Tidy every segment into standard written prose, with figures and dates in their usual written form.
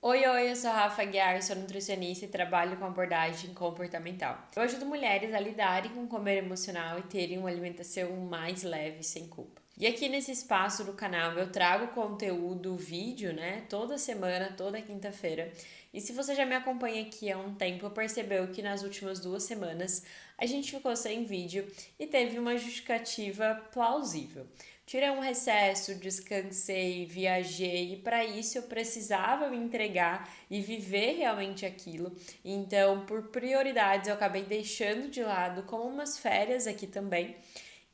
Oi, eu sou a Rafa Guiar, sou nutricionista e trabalho com abordagem comportamental. Eu ajudo mulheres a lidarem com o comer emocional e terem uma alimentação mais leve e sem culpa. E aqui nesse espaço do canal eu trago conteúdo, vídeo, né, toda semana, toda quinta-feira. E se você já me acompanha aqui há um tempo, percebeu que nas últimas 2 semanas a gente ficou sem vídeo e teve uma justificativa plausível. Tirei um recesso, descansei, viajei e para isso eu precisava me entregar e viver realmente aquilo. Então, por prioridades, eu acabei deixando de lado como umas férias aqui também.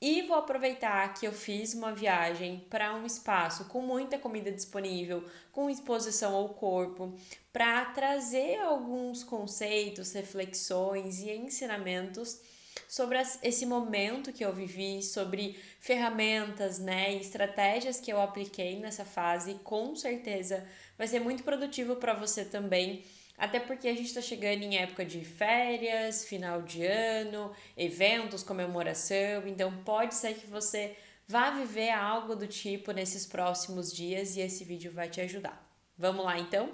E vou aproveitar que eu fiz uma viagem para um espaço com muita comida disponível, com exposição ao corpo, para trazer alguns conceitos, reflexões e ensinamentos sobre esse momento que eu vivi, sobre ferramentas, né, e estratégias que eu apliquei nessa fase. Com certeza vai ser muito produtivo para você também. Até porque a gente está chegando em época de férias, final de ano, eventos, comemoração, então pode ser que você vá viver algo do tipo nesses próximos dias e esse vídeo vai te ajudar. Vamos lá então?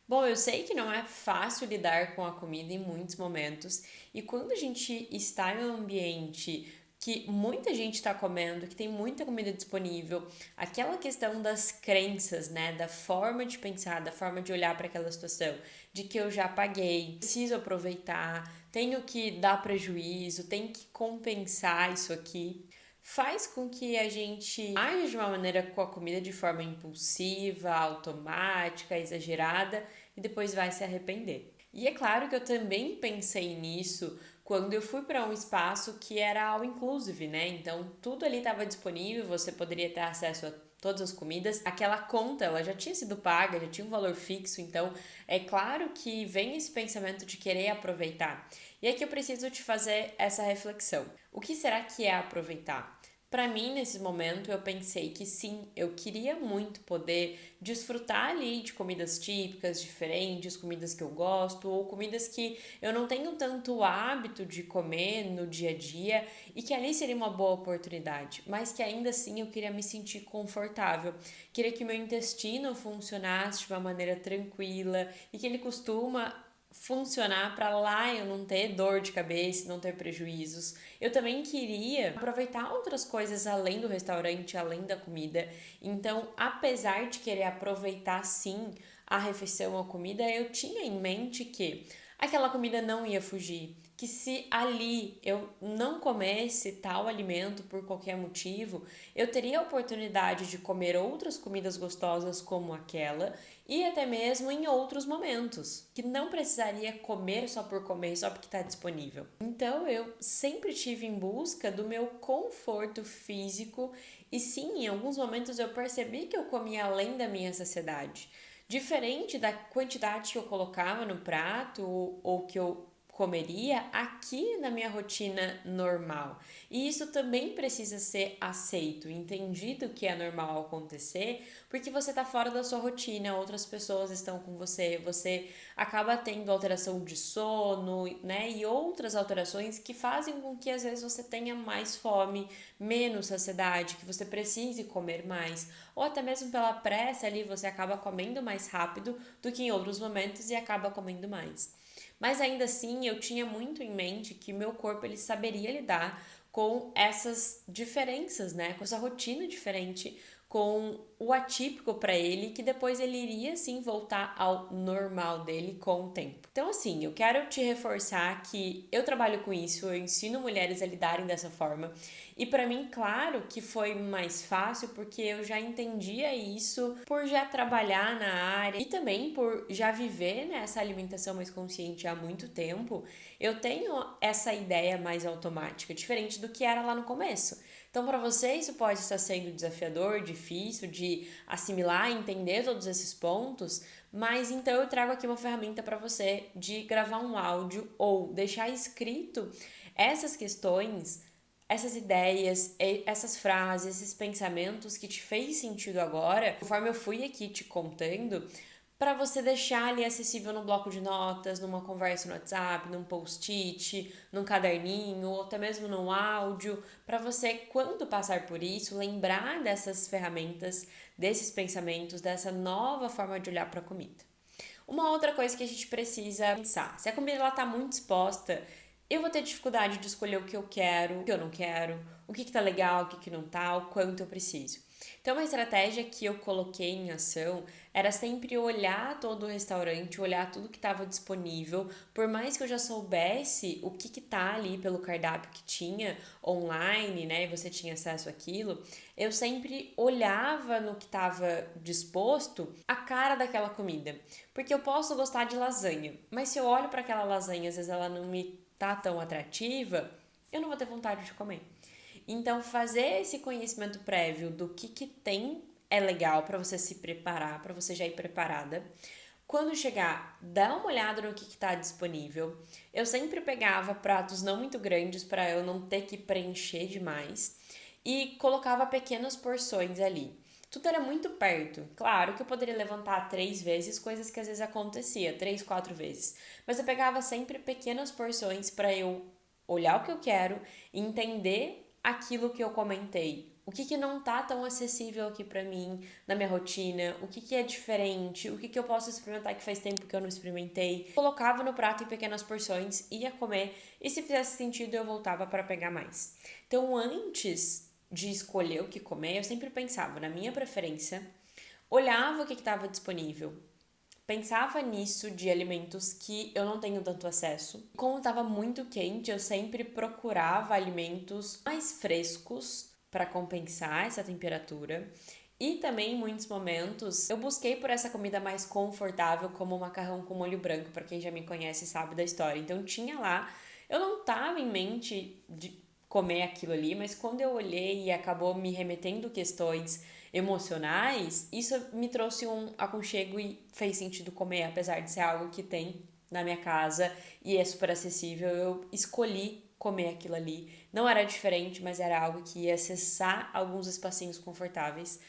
Bom, eu sei que não é fácil lidar com a comida em muitos momentos, e quando a gente está em um ambiente que muita gente está comendo, que tem muita comida disponível, aquela questão das crenças, né, da forma de pensar, da forma de olhar para aquela situação, de que eu já paguei, preciso aproveitar, tenho que dar prejuízo, tenho que compensar isso aqui, faz com que a gente age de uma maneira com a comida de forma impulsiva, automática, exagerada e depois vai se arrepender. E é claro que eu também pensei nisso quando eu fui para um espaço que era all inclusive, né? Então tudo ali estava disponível, você poderia ter acesso a todas as comidas. Aquela conta, ela já tinha sido paga, já tinha um valor fixo, então é claro que vem esse pensamento de querer aproveitar. E aqui eu preciso te fazer essa reflexão. O que será que é aproveitar? Para mim, nesse momento, eu pensei que sim, eu queria muito poder desfrutar ali de comidas típicas, diferentes, comidas que eu gosto, ou comidas que eu não tenho tanto hábito de comer no dia a dia e que ali seria uma boa oportunidade, mas que ainda assim eu queria me sentir confortável, queria que meu intestino funcionasse de uma maneira tranquila e que ele costuma funcionar para lá eu não ter dor de cabeça, não ter prejuízos. Eu também queria aproveitar outras coisas além do restaurante, além da comida. Então, apesar de querer aproveitar sim a refeição, a comida, eu tinha em mente que aquela comida não ia fugir, que se ali eu não comesse tal alimento por qualquer motivo, eu teria a oportunidade de comer outras comidas gostosas como aquela e até mesmo em outros momentos, que não precisaria comer só por comer, só porque está disponível. Então eu sempre tive em busca do meu conforto físico e sim, em alguns momentos eu percebi que eu comia além da minha saciedade. Diferente da quantidade que eu colocava no prato ou que eu comeria aqui na minha rotina normal. E isso também precisa ser aceito, entendido que é normal acontecer, porque você está fora da sua rotina, outras pessoas estão com você, você acaba tendo alteração de sono, né? E outras alterações que fazem com que às vezes você tenha mais fome, menos saciedade, que você precise comer mais, ou até mesmo pela pressa ali você acaba comendo mais rápido do que em outros momentos e acaba comendo mais. Mas ainda assim, eu tinha muito em mente que meu corpo ele saberia lidar com essas diferenças, né? Com essa rotina diferente, com o atípico para ele, que depois ele iria sim voltar ao normal dele com o tempo. Então, assim, eu quero te reforçar que eu trabalho com isso, eu ensino mulheres a lidarem dessa forma. E para mim, claro que foi mais fácil porque eu já entendia isso por já trabalhar na área e também por já viver nessa alimentação mais consciente há muito tempo. Eu tenho essa ideia mais automática, diferente do que era lá no começo. Então, para você, isso pode estar sendo desafiador, difícil de assimilar, entender todos esses pontos, mas então eu trago aqui uma ferramenta para você de gravar um áudio ou deixar escrito essas questões, essas ideias, essas frases, esses pensamentos que te fez sentido agora, conforme eu fui aqui te contando, para você deixar ali acessível no bloco de notas, numa conversa no WhatsApp, num post-it, num caderninho, ou até mesmo num áudio, para você, quando passar por isso, lembrar dessas ferramentas, desses pensamentos, dessa nova forma de olhar para a comida. Uma outra coisa que a gente precisa pensar, se a comida ela tá muito exposta, eu vou ter dificuldade de escolher o que eu quero, o que eu não quero, o que tá legal, o que não tá, o quanto eu preciso. Então, uma estratégia que eu coloquei em ação era sempre olhar todo o restaurante, olhar tudo que estava disponível, por mais que eu já soubesse o que tá ali pelo cardápio que tinha online, né, e você tinha acesso àquilo, eu sempre olhava no que estava disposto a cara daquela comida. Porque eu posso gostar de lasanha, mas se eu olho para aquela lasanha, às vezes ela não me tá tão atrativa, eu não vou ter vontade de comer. Então, fazer esse conhecimento prévio do que tem é legal para você se preparar, para você já ir preparada. Quando chegar, dá uma olhada no que está disponível. Eu sempre pegava pratos não muito grandes para eu não ter que preencher demais e colocava pequenas porções ali. Tudo era muito perto. Claro que eu poderia levantar 3 vezes, coisas que às vezes acontecia, 3, 4 vezes. Mas eu pegava sempre pequenas porções para eu olhar o que eu quero e entender aquilo que eu comentei. O que não tá tão acessível aqui para mim, na minha rotina, o que é diferente, o que eu posso experimentar que faz tempo que eu não experimentei. Colocava no prato em pequenas porções, ia comer e se fizesse sentido eu voltava para pegar mais. Então, antes de escolher o que comer, eu sempre pensava na minha preferência, olhava o que estava disponível, pensava nisso de alimentos que eu não tenho tanto acesso. Como estava muito quente, eu sempre procurava alimentos mais frescos para compensar essa temperatura. E também em muitos momentos eu busquei por essa comida mais confortável, como o macarrão com molho branco, para quem já me conhece sabe da história. Então tinha lá, eu não tava em mente de comer aquilo ali, mas quando eu olhei e acabou me remetendo questões emocionais, isso me trouxe um aconchego e fez sentido comer, apesar de ser algo que tem na minha casa e é super acessível. Eu escolhi comer aquilo ali. Não era diferente, mas era algo que ia acessar alguns espacinhos confortáveis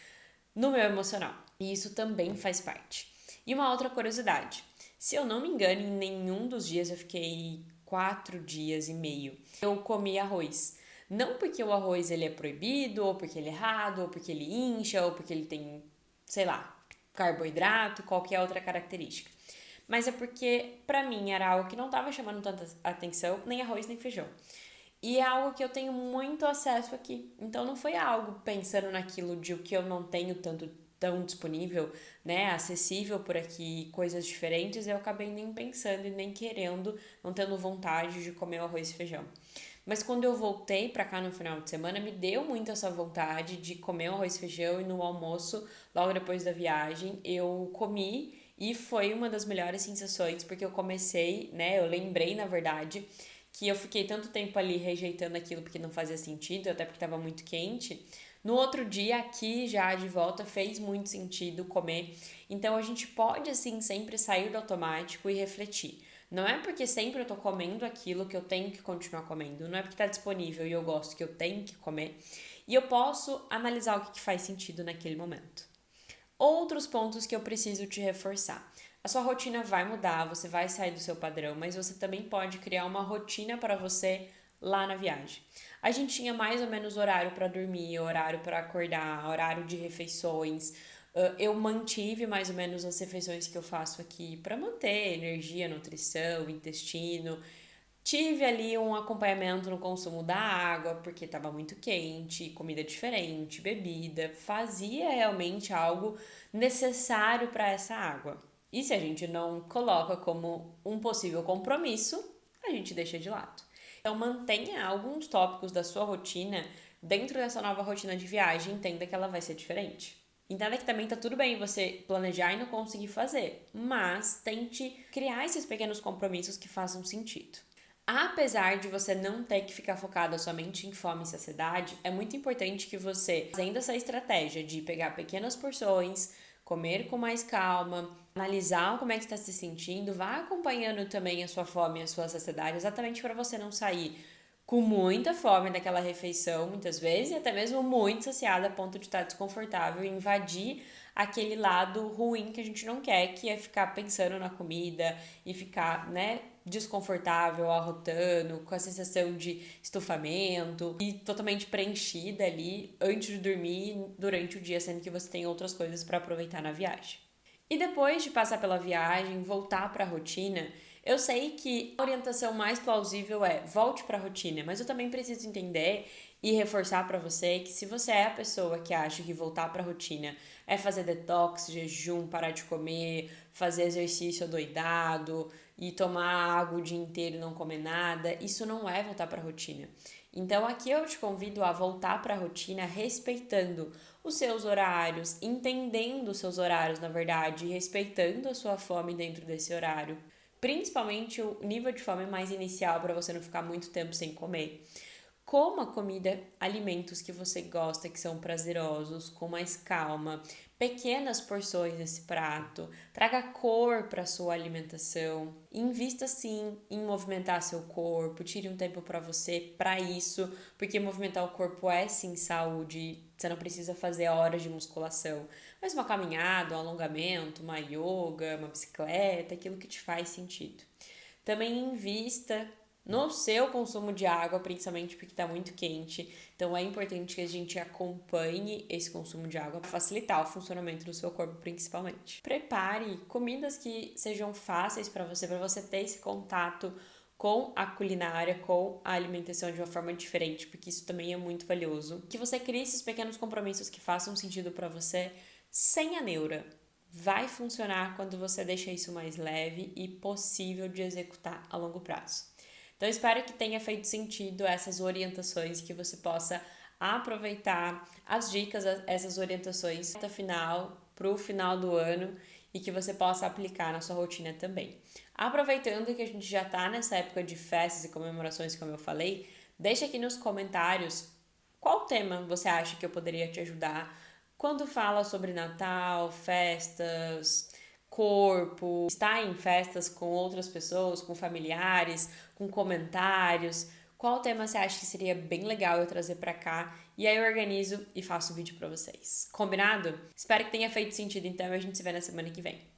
no meu emocional. E isso também faz parte. E uma outra curiosidade: se eu não me engano, em nenhum dos dias eu fiquei 4 dias e meio. Eu comi arroz. Não porque o arroz ele é proibido, ou porque ele é errado, ou porque ele incha, ou porque ele tem, sei lá, carboidrato, qualquer outra característica. Mas é porque, pra mim, era algo que não tava chamando tanta atenção, nem arroz nem feijão. E é algo que eu tenho muito acesso aqui. Então não foi algo pensando naquilo de o que eu não tenho tanto tão disponível, né, acessível por aqui, coisas diferentes, eu acabei nem pensando e nem querendo, não tendo vontade de comer o arroz e feijão. Mas quando eu voltei pra cá no final de semana, me deu muito essa vontade de comer o arroz e feijão e no almoço, logo depois da viagem, eu comi e foi uma das melhores sensações, porque eu comecei, né, eu lembrei, na verdade, que eu fiquei tanto tempo ali rejeitando aquilo porque não fazia sentido, até porque estava muito quente. No outro dia, aqui já de volta, fez muito sentido comer. Então a gente pode, assim, sempre sair do automático e refletir. Não é porque sempre eu tô comendo aquilo que eu tenho que continuar comendo. Não é porque tá disponível e eu gosto que eu tenho que comer. E eu posso analisar o que faz sentido naquele momento. Outros pontos que eu preciso te reforçar. A sua rotina vai mudar, você vai sair do seu padrão, mas você também pode criar uma rotina para você lá na viagem. A gente tinha mais ou menos horário para dormir, horário para acordar, horário de refeições. Eu mantive mais ou menos as refeições que eu faço aqui para manter energia, nutrição, intestino. Tive ali um acompanhamento no consumo da água, porque estava muito quente, comida diferente, bebida, fazia realmente algo necessário para essa água. E se a gente não coloca como um possível compromisso, a gente deixa de lado. Então mantenha alguns tópicos da sua rotina dentro dessa nova rotina de viagem, entenda que ela vai ser diferente. Entenda que também tá tudo bem você planejar e não conseguir fazer, mas tente criar esses pequenos compromissos que façam sentido. Apesar de você não ter que ficar focada somente em fome e saciedade, é muito importante que você, fazendo essa estratégia de pegar pequenas porções, comer com mais calma, analisar como é que está se sentindo, vá acompanhando também a sua fome e a sua saciedade, exatamente para você não sair com muita fome daquela refeição, muitas vezes, e até mesmo muito saciada a ponto de estar desconfortável e invadir aquele lado ruim que a gente não quer, que é ficar pensando na comida e ficar, né, desconfortável, arrotando, com a sensação de estufamento e totalmente preenchida ali antes de dormir durante o dia, sendo que você tem outras coisas para aproveitar na viagem. E depois de passar pela viagem, voltar para a rotina, eu sei que a orientação mais plausível é volte para a rotina, mas eu também preciso entender e reforçar para você que se você é a pessoa que acha que voltar para a rotina é fazer detox, jejum, parar de comer, fazer exercício adoidado e tomar água o dia inteiro e não comer nada, isso não é voltar para a rotina. Então aqui eu te convido a voltar para a rotina respeitando os seus horários, entendendo os seus horários, na verdade, e respeitando a sua fome dentro desse horário. Principalmente o nível de fome mais inicial para você não ficar muito tempo sem comer. Coma comida, alimentos que você gosta, que são prazerosos, com mais calma, pequenas porções nesse prato, traga cor para sua alimentação, invista sim em movimentar seu corpo, tire um tempo para você para isso, porque movimentar o corpo é sim saúde, você não precisa fazer horas de musculação, mas uma caminhada, um alongamento, uma yoga, uma bicicleta, aquilo que te faz sentido. Também invista no seu consumo de água, principalmente porque está muito quente. Então é importante que a gente acompanhe esse consumo de água para facilitar o funcionamento do seu corpo, principalmente. Prepare comidas que sejam fáceis para você ter esse contato com a culinária, com a alimentação de uma forma diferente, porque isso também é muito valioso. Que você crie esses pequenos compromissos que façam sentido para você sem a neura. Vai funcionar quando você deixa isso mais leve e possível de executar a longo prazo. Então, espero que tenha feito sentido essas orientações, que você possa aproveitar as dicas, essas orientações até para o final do ano e que você possa aplicar na sua rotina também. Aproveitando que a gente já está nessa época de festas e comemorações, como eu falei, deixa aqui nos comentários qual tema você acha que eu poderia te ajudar quando fala sobre Natal, festas, corpo, estar em festas com outras pessoas, com familiares, com comentários. Qual tema você acha que seria bem legal eu trazer pra cá? E aí eu organizo e faço o vídeo pra vocês. Combinado? Espero que tenha feito sentido então e a gente se vê na semana que vem.